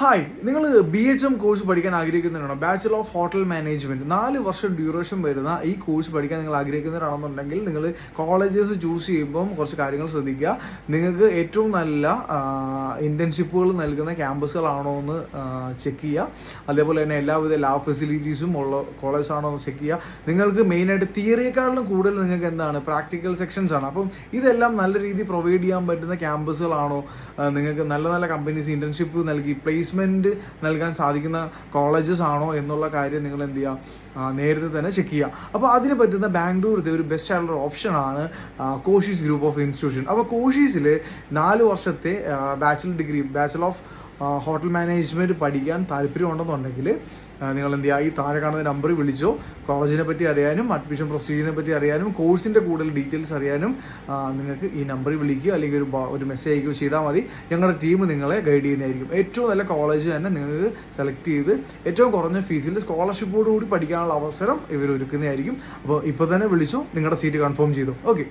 Hi, നിങ്ങൾ BHM course പഠിക്കാൻ ആഗ്രഹിക്കുന്നവരാണോ? Bachelor of hotel management 4 വർഷം ഡ്യൂറേഷൻ വരുന്ന ഈ കോഴ്സ് പഠിക്കാൻ നിങ്ങൾ ആഗ്രഹിക്കുന്നവരാണെന്നുണ്ടെങ്കിൽ നിങ്ങൾ കോളേജസ് ചൂസ് ചെയ്യുമ്പം കുറച്ച് കാര്യങ്ങൾ ശ്രദ്ധിക്കുക. നിങ്ങൾക്ക് ഏറ്റവും നല്ല ഇൻറ്റേൺഷിപ്പുകൾ നൽകുന്ന ക്യാമ്പസുകളാണോ എന്ന് ചെക്ക് ചെയ്യുക. അതേപോലെ തന്നെ എല്ലാവിധ ലാബ് ഫെസിലിറ്റീസും ഉള്ള കോളേജ് ആണോ എന്ന് ചെക്ക് ചെയ്യുക. നിങ്ങൾക്ക് മെയിനായിട്ട് തിയറിയേക്കാളും കൂടുതൽ നിങ്ങൾക്ക് എന്താണ് പ്രാക്ടിക്കൽ സെക്ഷൻസ് ആണ്. അപ്പം ഇതെല്ലാം നല്ല രീതിയിൽ പ്രൊവൈഡ് ചെയ്യാൻ പറ്റുന്ന ക്യാമ്പസുകളാണോ, നിങ്ങൾക്ക് നല്ല നല്ല കമ്പനീസ് ഇൻറ്റേൺഷിപ്പ് നൽകി പ്ലേസ്മെൻറ്റ് നൽകാൻ സാധിക്കുന്ന കോളേജസ് ആണോ എന്നുള്ള കാര്യം നിങ്ങൾ എന്ത് ചെയ്യുക, നേരത്തെ തന്നെ ചെക്ക് ചെയ്യുക. അപ്പോൾ അതിന് പറ്റുന്ന ബാംഗ്ലൂരിലെ ഒരു ബെസ്റ്റ് ആയിട്ടുള്ള ഓപ്ഷനാണ് കോഷീസ് ഗ്രൂപ്പ് ഓഫ് ഇൻസ്റ്റിറ്റ്യൂഷൻ. അപ്പോൾ കോഷീസിൽ 4 വർഷത്തെ ബാച്ചിലർ ഓഫ് ഹോട്ടൽ മാനേജ്മെൻറ്റ് പഠിക്കാൻ താല്പര്യമുണ്ടെന്നുണ്ടെങ്കിൽ നിങ്ങൾ എന്ത് ചെയ്യുക, ഈ താഴെ കാണുന്ന നമ്പറിൽ വിളിച്ചോ. കോളേജിനെ പറ്റി അറിയാനും അഡ്മിഷൻ പ്രൊസീജിയറിനെ പറ്റി അറിയാനും കൂടുതൽ ഡീറ്റെയിൽസ് അറിയാനും നിങ്ങൾക്ക് ഈ നമ്പറിൽ വിളിക്കുക, അല്ലെങ്കിൽ ഒരു മെസ്സേജ് അയക്കുകയോ ചെയ്താൽ മതി. ഞങ്ങളുടെ ടീം നിങ്ങളെ ഗൈഡ് ചെയ്യുന്നതായിരിക്കും. ഏറ്റവും നല്ല കോളേജ് തന്നെ നിങ്ങൾക്ക് സെലക്ട് ചെയ്ത് ഏറ്റവും കുറഞ്ഞ ഫീസിൽ സ്കോളർഷിപ്പോടുകൂടി പഠിക്കാനുള്ള അവസരം ഇവർ ഒരുക്കുന്നതായിരിക്കും. അപ്പോൾ ഇപ്പോൾ തന്നെ വിളിച്ചോ, നിങ്ങളുടെ സീറ്റ് കൺഫേം ചെയ്തു. ഓക്കെ.